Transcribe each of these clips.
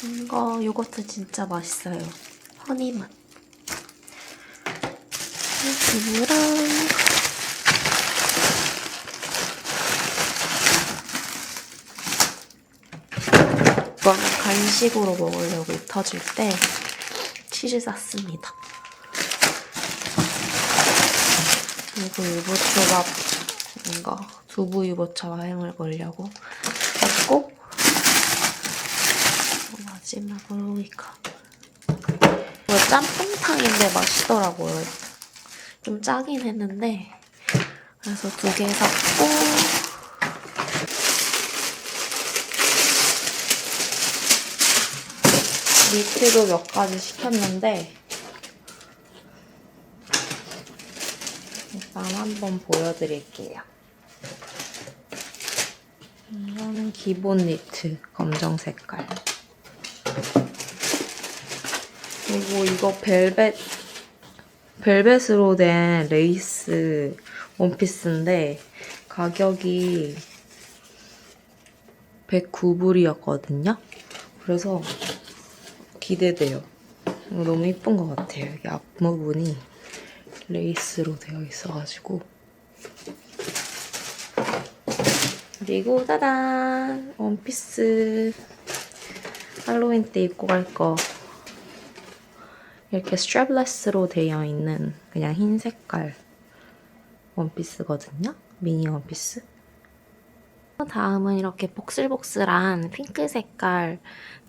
요거트 진짜 맛있어요. 허니맛. 두부랑 이거는 간식으로 먹으려고 터질 때 치즈 쌌습니다. 그리고 유부초밥 이거 두부 유부초밥 해먹으려고 했고 마지막으로 이거 짬뽕탕인데 맛있더라고요. 좀 짜긴 했는데 그래서 2개 샀고 니트도 몇 가지 시켰는데 일단 한번 보여드릴게요. 이거는 기본 니트 검정 색깔. 그리고 이거 벨벳으로 된 레이스 원피스인데 가격이 109불이었거든요. 그래서 기대돼요. 이거 너무 예쁜 것 같아요. 여기 앞부분이 레이스로 되어 있어가지고. 그리고 짜잔! 원피스 할로윈 때 입고 갈 거. 이렇게 스트랩레스로 되어 있는 그냥 흰 색깔 원피스거든요. 미니 원피스. 다음은 이렇게 복슬복슬한 핑크 색깔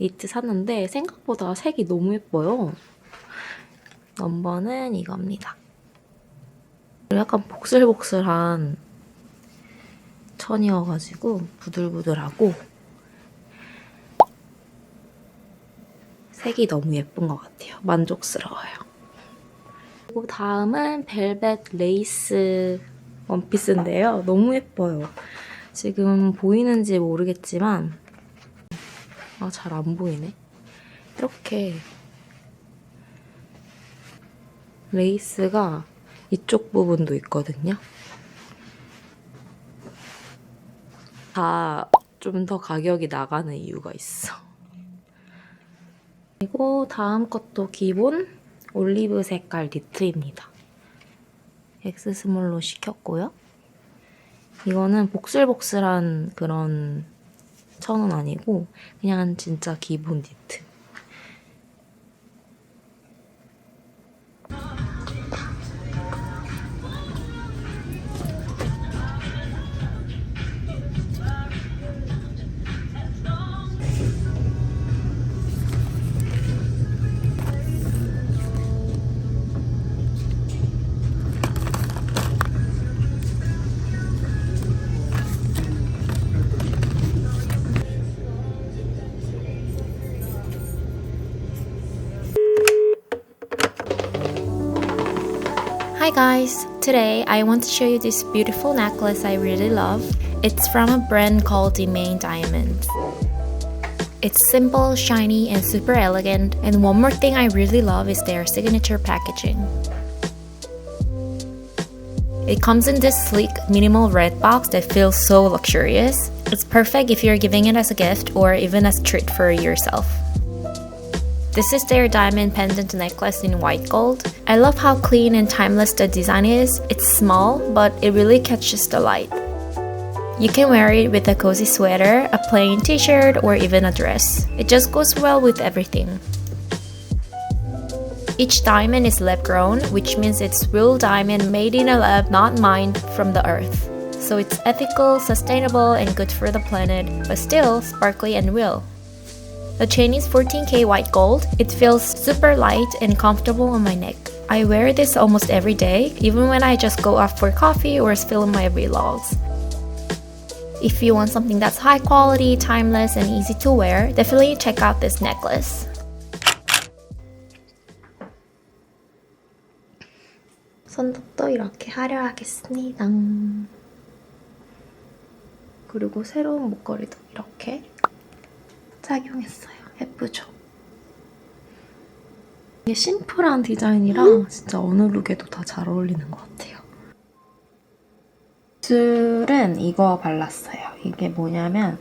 니트 샀는데 생각보다 색이 너무 예뻐요. 넘버는 이겁니다. 약간 복슬복슬한 천이어가지고 부들부들하고 색이 너무 예쁜 것 같아요. 만족스러워요. 그리고 다음은 벨벳 레이스 원피스인데요. 너무 예뻐요. 지금 보이는지 모르겠지만 잘 안 보이네. 이렇게 레이스가 이쪽 부분도 있거든요. 다 좀 더 가격이 나가는 이유가 있어. 그리고 다음 것도 기본 올리브 색깔 니트입니다. X 스몰로 시켰고요. 이거는 복슬복슬한 그런 천은 아니고 그냥 진짜 기본 니트. Hi guys! Today I want to show you this beautiful necklace I really love. It's from a brand called Demain Diamonds. It's simple, shiny, and super elegant, and one more thing I really love is their signature packaging. It comes in this sleek, minimal red box that feels so luxurious. It's perfect if you're giving it as a gift or even as a treat for yourself. This is their diamond pendant necklace in white gold. I love how clean and timeless the design is. It's small, but it really catches the light. You can wear it with a cozy sweater, a plain t-shirt, or even a dress. It just goes well with everything. Each diamond is lab-grown, which means it's real diamond made in a lab, not mined from the earth. So it's ethical, sustainable, and good for the planet, but still sparkly and real. The chain is 14K white gold. It feels super light and comfortable on my neck. I wear this almost every day, even when I just go out for coffee or film my vlogs. If you want something that's high quality, timeless, and easy to wear, definitely check out this necklace. 손톱도 이렇게 화려하겠습니다. 그리고 새로운 목걸이도 이렇게 착용했어요. 예쁘죠? 이게 심플한 디자인이라 진짜 어느 룩에도 다 잘 어울리는 것 같아요. 입술은 이거 발랐어요. 이게 뭐냐면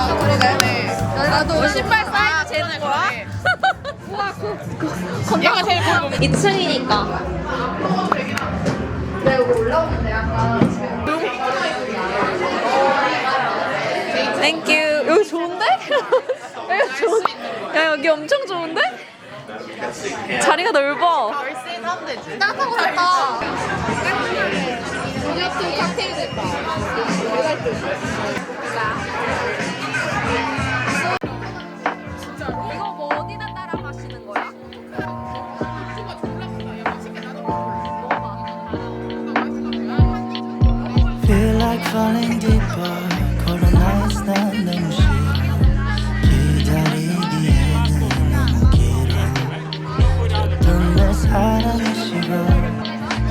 그러네. 나도 신발 사이즈 재는 거야? 얘가 제일 큰 거. 2층이니까. 땡큐. 여기 좋은데? 여기 좋은. 야 여기 엄청 좋은데? 자리가 넓어. 따뜻하고 샀다. 요거트 칵테일 됐다. 이거 뭐 어디다 따라 마시는 거야? Feel like falling deeper cold nights 난 너무 싫어 기다리기에는 너무 길어 또 내 사랑의 시간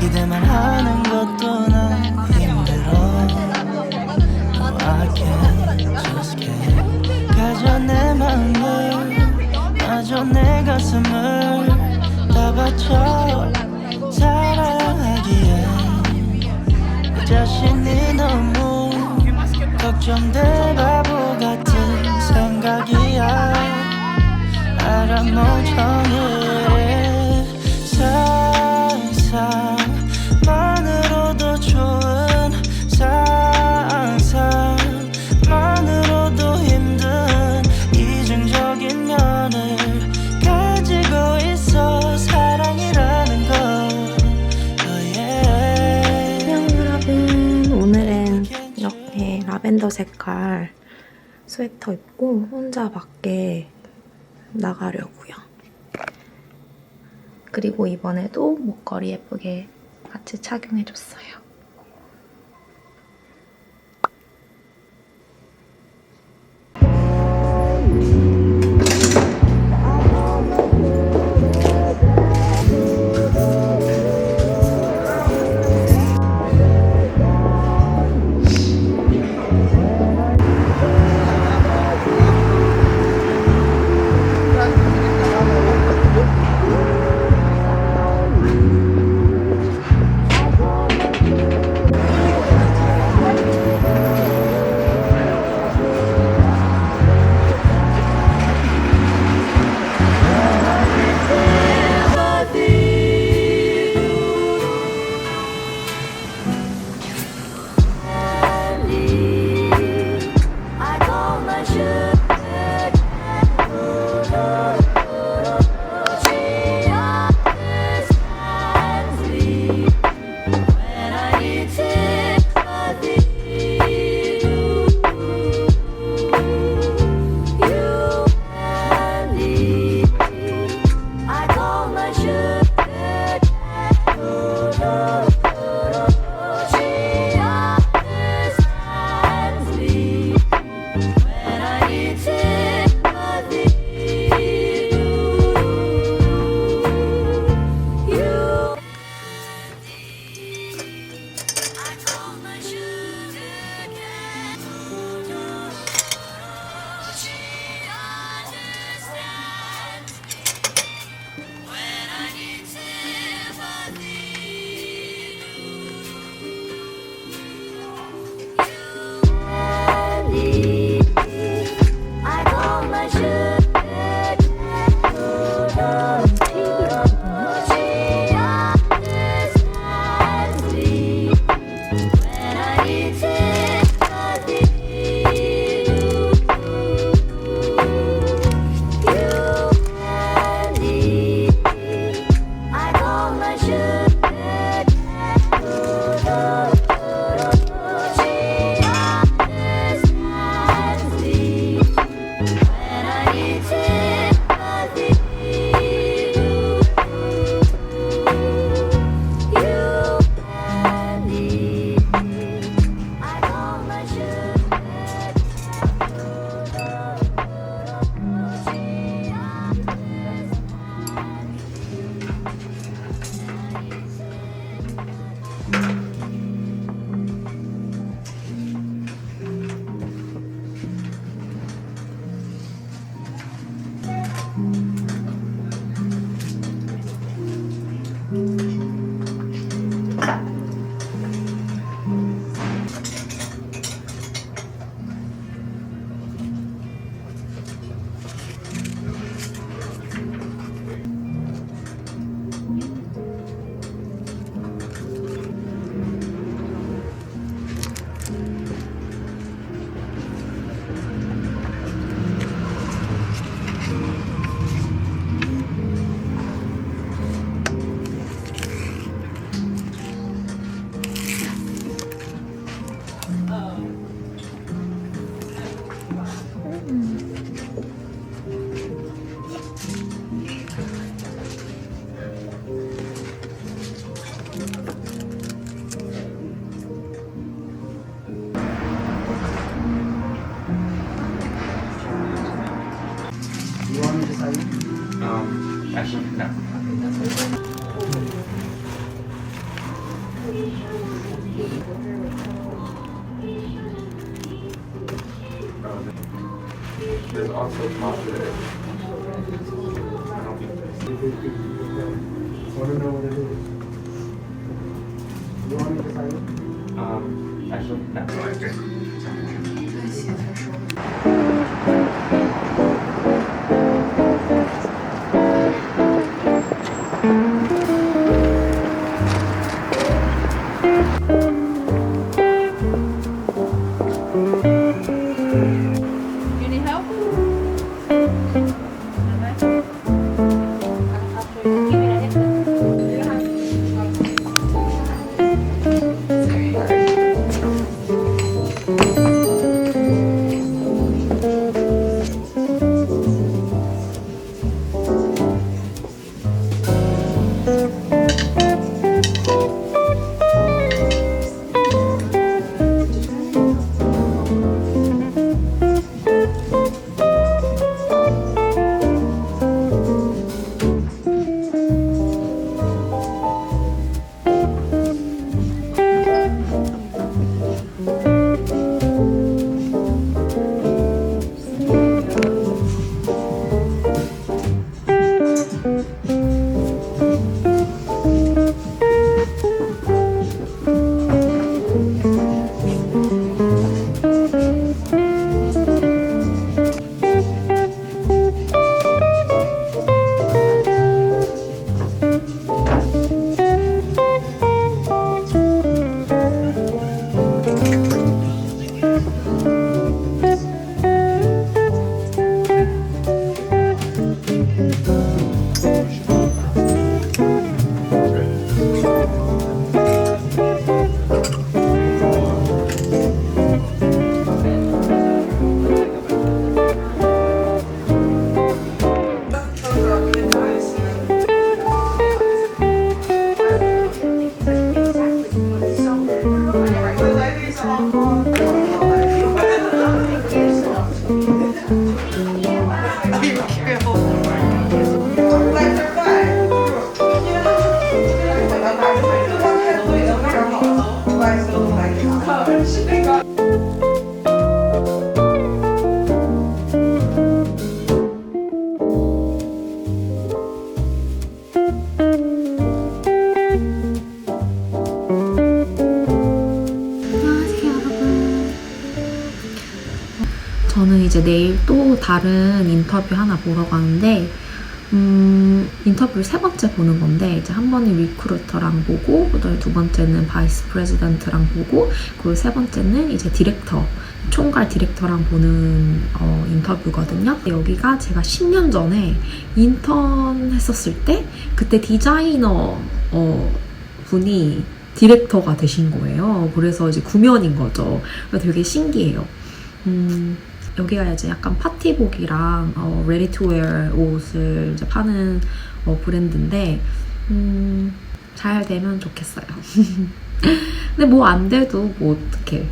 기대만 하는 것도 난 힘들어 No I can't just can't 가져 내 마음을 마저 내 가슴을 다 바쳐 사랑하기에 자신이 너무 걱정돼 바보 같은 생각이야 알아 멍청해 상상만으로도 좋은 상상만으로도 힘든 이중적인 면을 가지고 있어 사랑이라는 거 오늘은 이렇게 라벤더 색깔 스웨터 입고 혼자 밖에 나가려고요. 그리고 이번에도 목걸이 예쁘게 같이 착용해줬어요. Actually, no. There's also positive. I don't think want to know what it is. You want me to sign it? Actually, no. You need help? 저는 이제 내일 또 다른 인터뷰 하나 보러 가는데 인터뷰를 3번째 보는 건데 이제 한 번은 리크루터랑 보고 그다음에 2번째는 바이스 프레지던트랑 보고 그리고 3번째는 이제 디렉터 총괄 디렉터랑 보는 인터뷰거든요. 여기가 제가 10년 전에 인턴 했었을 때 그때 디자이너 분이 디렉터가 되신 거예요. 그래서 이제 구면인 거죠. 되게 신기해요. 여기가 이제 약간 파티복이랑 레디 투 웨어 옷을 이제 파는 브랜드인데 잘 되면 좋겠어요. 근데 뭐 안 돼도 뭐 어떡해.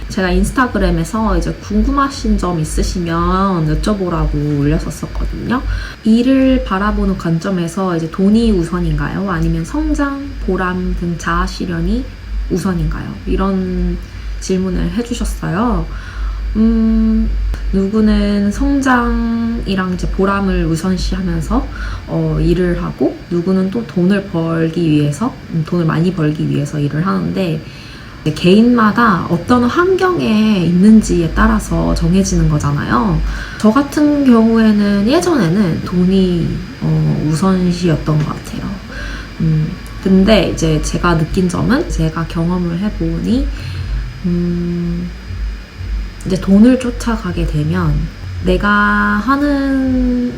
제가 인스타그램에서 이제 궁금하신 점 있으시면 여쭤보라고 올렸었거든요. 일을 바라보는 관점에서 이제 돈이 우선인가요? 아니면 성장, 보람 등 자아 실현이 우선인가요? 이런 질문을 해주셨어요. 누구는 성장이랑 이제 보람을 우선시하면서 일을 하고 누구는 또 돈을 벌기 위해서 돈을 많이 벌기 위해서 일을 하는데 개인마다 어떤 환경에 있는지에 따라서 정해지는 거잖아요. 저 같은 경우에는 예전에는 돈이 우선시였던 것 같아요. 근데 이제 제가 느낀 점은 제가 경험을 해보니 이제 돈을 쫓아가게 되면 내가 하는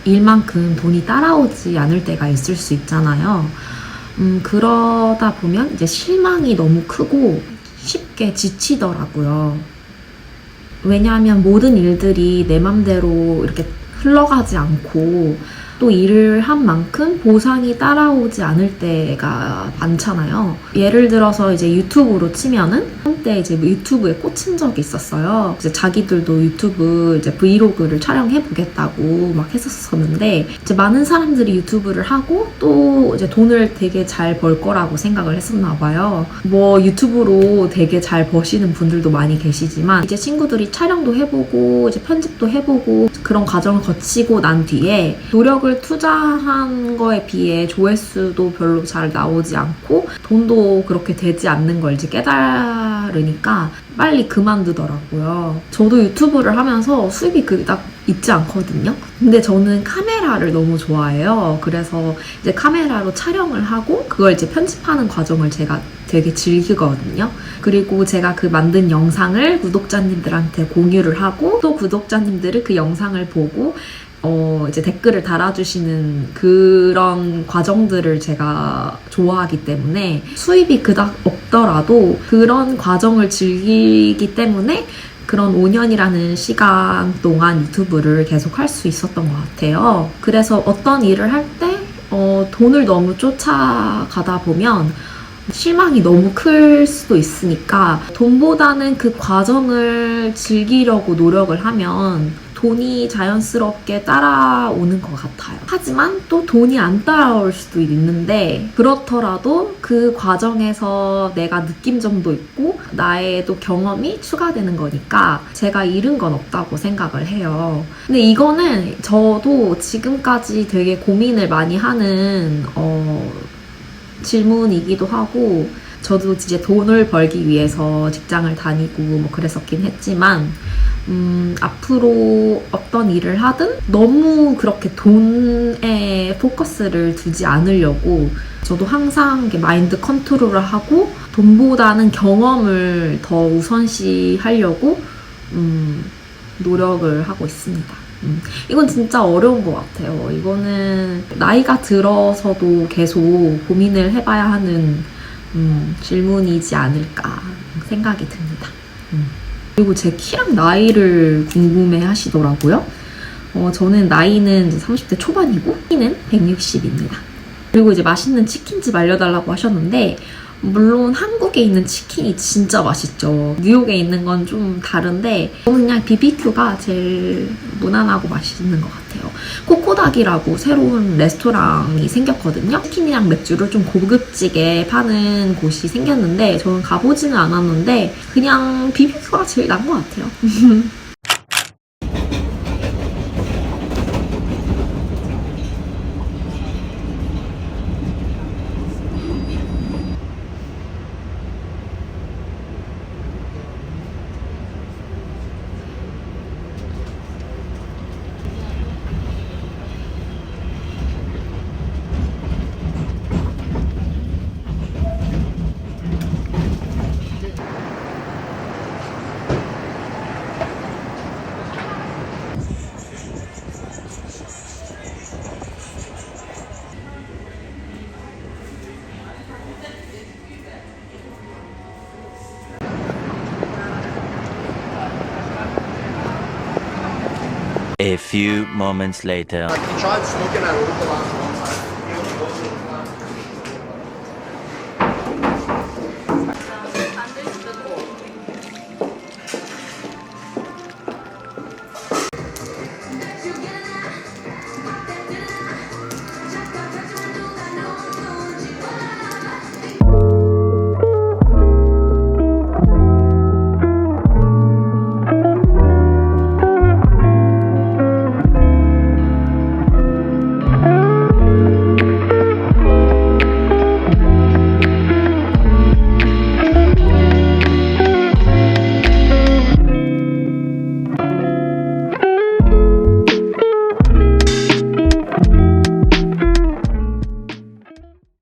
일만큼 돈이 따라오지 않을 때가 있을 수 있잖아요. 그러다 보면 이제 실망이 너무 크고 쉽게 지치더라고요. 왜냐하면 모든 일들이 내 맘대로 이렇게 흘러가지 않고 또 일을 한 만큼 보상이 따라오지 않을 때가 많잖아요. 예를 들어서 이제 유튜브로 치면은 한때 이제 유튜브에 꽂힌 적이 있었어요. 이제 자기들도 유튜브 이제 브이로그를 촬영해 보겠다고 막 했었었는데 이제 많은 사람들이 유튜브를 하고 또 이제 돈을 되게 잘 벌 거라고 생각을 했었나 봐요. 뭐 유튜브로 되게 잘 버시는 분들도 많이 계시지만 이제 친구들이 촬영도 해보고 이제 편집도 해보고 그런 과정을 거치고 난 뒤에 노력을 투자한 거에 비해 조회수도 별로 잘 나오지 않고 돈도 그렇게 되지 않는 걸 이제 깨달으니까 빨리 그만두더라고요. 저도 유튜브를 하면서 수입이 그닥 있지 않거든요. 근데 저는 카메라를 너무 좋아해요. 그래서 이제 카메라로 촬영을 하고 그걸 이제 편집하는 과정을 제가 되게 즐기거든요. 그리고 제가 그 만든 영상을 구독자님들한테 공유를 하고 또 구독자님들이 그 영상을 보고 이제 댓글을 달아주시는 그런 과정들을 제가 좋아하기 때문에 수입이 그닥 없더라도 그런 과정을 즐기기 때문에 그런 5년이라는 시간 동안 유튜브를 계속 할 수 있었던 것 같아요. 그래서 어떤 일을 할 때 돈을 너무 쫓아가다 보면 실망이 너무 클 수도 있으니까 돈보다는 그 과정을 즐기려고 노력을 하면 돈이 자연스럽게 따라오는 것 같아요. 하지만 또 돈이 안 따라올 수도 있는데 그렇더라도 그 과정에서 내가 느낀 점도 있고 나의 또 경험이 추가되는 거니까 제가 잃은 건 없다고 생각을 해요. 근데 이거는 저도 지금까지 되게 고민을 많이 하는 질문이기도 하고 저도 이제 돈을 벌기 위해서 직장을 다니고 뭐 그랬었긴 했지만 앞으로 어떤 일을 하든 너무 그렇게 돈에 포커스를 두지 않으려고 저도 항상 마인드 컨트롤을 하고 돈보다는 경험을 더 우선시 하려고 노력을 하고 있습니다. 이건 진짜 어려운 것 같아요. 이거는 나이가 들어서도 계속 고민을 해봐야 하는 질문이지 않을까 생각이 듭니다. 그리고 제 키랑 나이를 궁금해 하시더라고요. 저는 나이는 이제 30대 초반이고 키는 160입니다. 그리고 이제 맛있는 치킨집 알려달라고 하셨는데 물론 한국에 있는 치킨이 진짜 맛있죠. 뉴욕에 있는 건 좀 다른데 저는 그냥 BBQ가 제일 무난하고 맛있는 것 같아요. 코코닥이라고 새로운 레스토랑이 생겼거든요. 치킨이랑 맥주를 좀 고급지게 파는 곳이 생겼는데 저는 가보지는 않았는데 그냥 BBQ가 제일 나은 것 같아요. A few moments later. He tried smoking at Arugula.